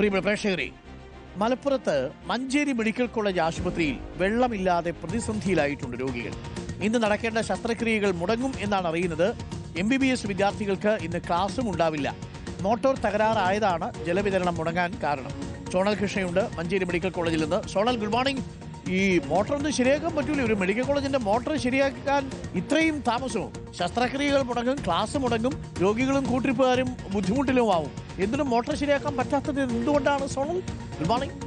പ്രിയപ്പെട്ട പ്രേക്ഷകരെ, മലപ്പുറത്ത് മഞ്ചേരി മെഡിക്കൽ കോളേജ് ആശുപത്രിയിൽ വെള്ളമില്ലാതെ പ്രതിസന്ധിയിലായിട്ടുണ്ട് രോഗികൾ. ഇന്ന് നടക്കേണ്ട ശസ്ത്രക്രിയകൾ മുടങ്ങും എന്നാണ് അറിയുന്നത്. MBBS വിദ്യാർത്ഥികൾക്ക് ഇന്ന് ക്ലാസും ഉണ്ടാവില്ല. മോട്ടോർ തകരാറായതാണ് ജലവിതരണം മുടങ്ങാൻ കാരണം. സോണൽ കൃഷ്ണയുണ്ട് മഞ്ചേരി മെഡിക്കൽ കോളേജിൽ നിന്ന്. Zonal, good morning. ഈ മോട്ടറൊന്നും ശരിയാക്കാൻ പറ്റൂല. ഒരു മെഡിക്കൽ കോളേജിന്റെ മോട്ടോർ ശരിയാക്കാൻ ഇത്രയും താമസവും? ശസ്ത്രക്രിയകൾ മുടങ്ങും, ക്ലാസ് മുടങ്ങും, രോഗികളും കൂട്ടിരിപ്പുകാരും ബുദ്ധിമുട്ടിലുമാവും. എന്തിനും മോട്ടോർ ശരിയാക്കാൻ പറ്റാത്തത് എന്തുകൊണ്ടാണ് സോണൽ? Good morning.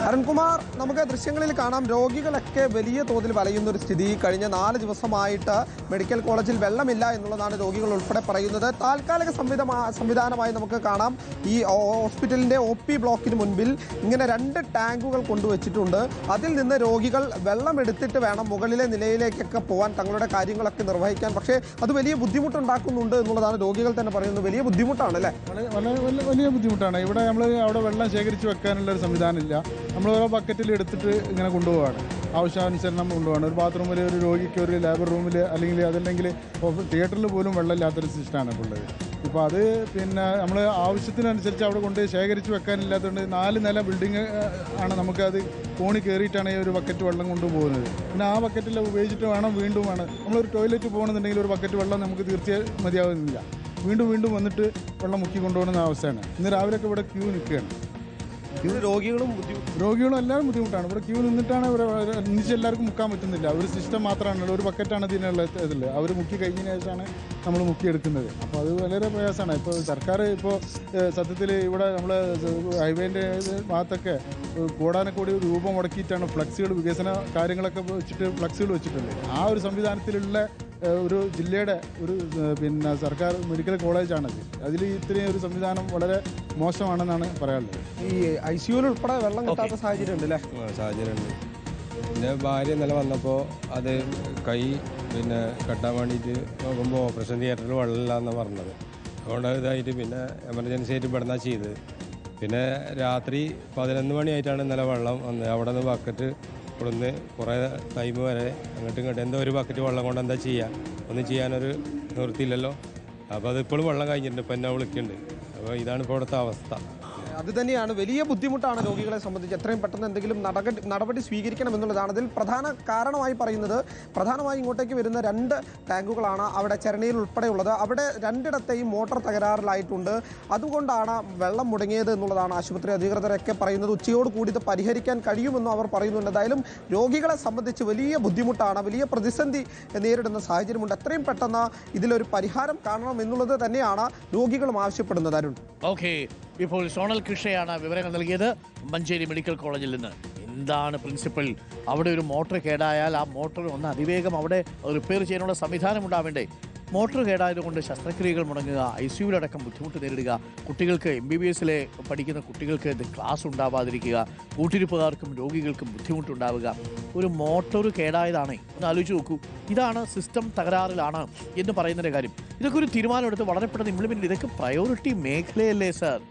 അരുൺകുമാർ, നമുക്ക് ദൃശ്യങ്ങളിൽ കാണാം രോഗികളൊക്കെ വലിയ തോതിൽ വലയുന്ന ഒരു സ്ഥിതി. കഴിഞ്ഞ 4 ദിവസമായിട്ട് മെഡിക്കൽ കോളേജിൽ വെള്ളമില്ല എന്നുള്ളതാണ് രോഗികൾ ഉൾപ്പെടെ പറയുന്നത്. താൽക്കാലിക സംവിധാനമായി നമുക്ക് കാണാം ഈ ഹോസ്പിറ്റലിൻ്റെ OP ബ്ലോക്കിന് മുൻപിൽ ഇങ്ങനെ 2 ടാങ്കുകൾ കൊണ്ടുവച്ചിട്ടുണ്ട്. അതിൽ നിന്ന് രോഗികൾ വെള്ളം എടുത്തിട്ട് വേണം മുകളിലെ നിലയിലേക്കൊക്കെ പോകാൻ, തങ്ങളുടെ കാര്യങ്ങളൊക്കെ നിർവഹിക്കാൻ. പക്ഷേ അത് വലിയ ബുദ്ധിമുട്ടുണ്ടാക്കുന്നുണ്ട് എന്നുള്ളതാണ് രോഗികൾ തന്നെ പറയുന്നത്. വലിയ ബുദ്ധിമുട്ടാണ് അല്ലേ? വലിയ ബുദ്ധിമുട്ടാണ്. ഇവിടെ നമ്മൾ അവിടെ വെള്ളം ശേഖരിച്ച് വെക്കാനുള്ള ഒരു സംവിധാനമില്ല. നമ്മൾ ഓരോ ബക്കറ്റിൽ എടുത്തിട്ട് ഇങ്ങനെ കൊണ്ടുപോവാണ്, ആവശ്യാനുസരണം കൊണ്ടുപോവാണ്. ഒരു ബാത്റൂമിൽ ഒരു രോഗിക്ക് ഒരു ലേബർ റൂമിൽ അല്ലെങ്കിൽ അതല്ലെങ്കിൽ തിയേറ്ററിൽ പോലും വെള്ളമില്ലാത്തൊരു സിസ്റ്റമാണ് ഇപ്പോൾ ഉള്ളത്. ഇപ്പോൾ അത് പിന്നെ നമ്മൾ ആവശ്യത്തിനനുസരിച്ച് അവിടെ കൊണ്ട് ശേഖരിച്ച് വെക്കാനില്ലാത്തതുകൊണ്ട് 4 നില ബിൽഡിങ് ആണ്. നമുക്കത് കോണി കയറിയിട്ടാണ് ഈ ഒരു ബക്കറ്റ് വെള്ളം കൊണ്ടുപോകുന്നത്. പിന്നെ ആ ബക്കറ്റിൽ ഉപയോഗിച്ചിട്ട് വീണ്ടും വേണം. നമ്മളൊരു ടോയ്ലറ്റ് പോകണമെന്നുണ്ടെങ്കിൽ ഒരു ബക്കറ്റ് വെള്ളം നമുക്ക് തീർച്ചയായും മതിയാവുന്നില്ല. വീണ്ടും വന്നിട്ട് വെള്ളം മുക്കി കൊണ്ടുപോകുന്ന അവസ്ഥയാണ്. ഇന്ന് രാവിലെയൊക്കെ ഇവിടെ ക്യൂ നിൽക്കുകയാണ്. രോഗികളും എല്ലാവരും ബുദ്ധിമുട്ടാണ്. ഇവിടെ ക്യൂ നിന്നിട്ടാണ് എല്ലാവർക്കും മുക്കാൻ പറ്റുന്നില്ല. ഒരു സിസ്റ്റം മാത്രമാണല്ലോ, ഒരു ബക്കറ്റാണ് ഇതിനുള്ള ഇതിൽ. അവർ മുക്കി കഴിഞ്ഞതിന് ശേഷമാണ് നമ്മൾ മുക്കിയെടുക്കുന്നത്. അപ്പോൾ അത് വളരെ പ്രയാസമാണ്. ഇപ്പോൾ സർക്കാർ സത്യത്തിൽ ഇവിടെ നമ്മളെ ഹൈവേൻ്റെ ഭാഗത്തൊക്കെ കോടാനക്കോടി രൂപ മുടക്കിയിട്ടാണ് ഫ്ലക്സുകൾ, വികസന കാര്യങ്ങളൊക്കെ വെച്ചിട്ട് ഫ്ലക്സുകൾ വെച്ചിട്ടുണ്ട്. ആ ഒരു സംവിധാനത്തിലുള്ള ഒരു ജില്ലയുടെ ഒരു പിന്നെ സർക്കാർ മെഡിക്കൽ കോളേജാണത്. അതിൽ ഇത്രയും ഒരു സംവിധാനം വളരെ മോശമാണെന്നാണ് പറയാനുള്ളത്. ഈ ICUവിൽ ഉൾപ്പെടെ വെള്ളം കിട്ടാത്ത സാഹചര്യം ഉണ്ട് അല്ലേ? സാഹചര്യമുണ്ട്. എൻ്റെ ഭാര്യ ഇന്നലെ വന്നപ്പോൾ അത് കൈ കെട്ടാൻ വേണ്ടിയിട്ട് നോക്കുമ്പോൾ ഓപ്പറേഷൻ തിയേറ്ററിൽ വെള്ളമില്ല എന്നാണ് പറഞ്ഞത്. അതുകൊണ്ട് ഇതായിട്ട് പിന്നെ എമർജൻസി ആയിട്ട് ഇവിടുന്ന ചെയ്തത്. പിന്നെ രാത്രി 11 മണിയായിട്ടാണ് ഇന്നലെ വെള്ളം വന്നത്. അവിടെ നിന്ന് ബക്കറ്റ് ഇവിടുന്ന് കുറേ ടൈം വരെ അങ്ങോട്ടും എന്തോ ഒരു ബക്കറ്റ് വെള്ളം കൊണ്ട് എന്താ ചെയ്യുക? ഒന്നും ചെയ്യാനൊരു നിവൃത്തിയില്ലല്ലോ. അപ്പോൾ അതിപ്പോഴും വെള്ളം കഴിഞ്ഞിട്ടുണ്ട്. ഇപ്പം എന്നെ വിളിക്കുന്നുണ്ട്. അപ്പോൾ ഇതാണ് ഇപ്പോൾ ഇവിടുത്തെ അവസ്ഥ. അത് തന്നെയാണ് വലിയ ബുദ്ധിമുട്ടാണ് രോഗികളെ സംബന്ധിച്ച്. എത്രയും പെട്ടെന്ന് എന്തെങ്കിലും നടപടി സ്വീകരിക്കണം എന്നുള്ളതാണ് അതിൽ പ്രധാന കാരണമായി പറയുന്നത്. പ്രധാനമായും ഇങ്ങോട്ടേക്ക് വരുന്ന 2 ടാങ്കുകളാണ് അവിടെ ചരണിയിൽ ഉൾപ്പെടെയുള്ളത്. അവിടെ 2ഇടത്തെയും മോട്ടോർ തകരാറിലായിട്ടുണ്ട്. അതുകൊണ്ടാണ് വെള്ളം മുടങ്ങിയത് എന്നുള്ളതാണ് ആശുപത്രി അധികൃതരൊക്കെ പറയുന്നത്. ഉച്ചയോട് കൂടി ഇത് പരിഹരിക്കാൻ കഴിയുമെന്നും അവർ പറയുന്നുണ്ട്. എന്തായാലും രോഗികളെ സംബന്ധിച്ച് വലിയ ബുദ്ധിമുട്ടാണ്, വലിയ പ്രതിസന്ധി നേരിടുന്ന സാഹചര്യമുണ്ട്. എത്രയും പെട്ടെന്ന് ഇതിലൊരു പരിഹാരം കാണണം എന്നുള്ളത് തന്നെയാണ് രോഗികളും ആവശ്യപ്പെടുന്നത്. അരുൺ, ഓക്കെ. ഇപ്പോൾ സോണൽ കൃഷ്ണയാണ് വിവരങ്ങൾ നൽകിയത് മഞ്ചേരി മെഡിക്കൽ കോളേജിൽ നിന്ന്. എന്താണ് പ്രിൻസിപ്പൽ? അവിടെ ഒരു മോട്ടോർ കേടായാൽ ആ മോട്ടോർ ഒന്ന് അതിവേഗം അവിടെ റിപ്പയർ ചെയ്യാനുള്ള സംവിധാനം ഉണ്ടാവേണ്ടേ? മോട്ടോർ കേടായതുകൊണ്ട് ശസ്ത്രക്രിയകൾ മുടങ്ങുക, ICUവിലടക്കം ബുദ്ധിമുട്ട് നേരിടുക, കുട്ടികൾക്ക് MBBSലെ പഠിക്കുന്ന കുട്ടികൾക്ക് ക്ലാസ് ഉണ്ടാവാതിരിക്കുക, കൂട്ടിരിപ്പുകാർക്കും രോഗികൾക്കും ബുദ്ധിമുട്ടുണ്ടാവുക. ഒരു മോട്ടോർ കേടായതാണേ, ഒന്ന് ആലോചിച്ച് നോക്കൂ. ഇതാണ് സിസ്റ്റം തകരാറിലാണ് എന്ന് പറയുന്നതിൻ്റെ കാര്യം. ഇതൊക്കെ ഒരു തീരുമാനമെടുത്ത് വളരെ പെട്ടെന്ന് ഇംപ്ലിമെൻറ്റ്. ഇതൊക്കെ പ്രയോറിറ്റി മേഖലയല്ലേ സാർ?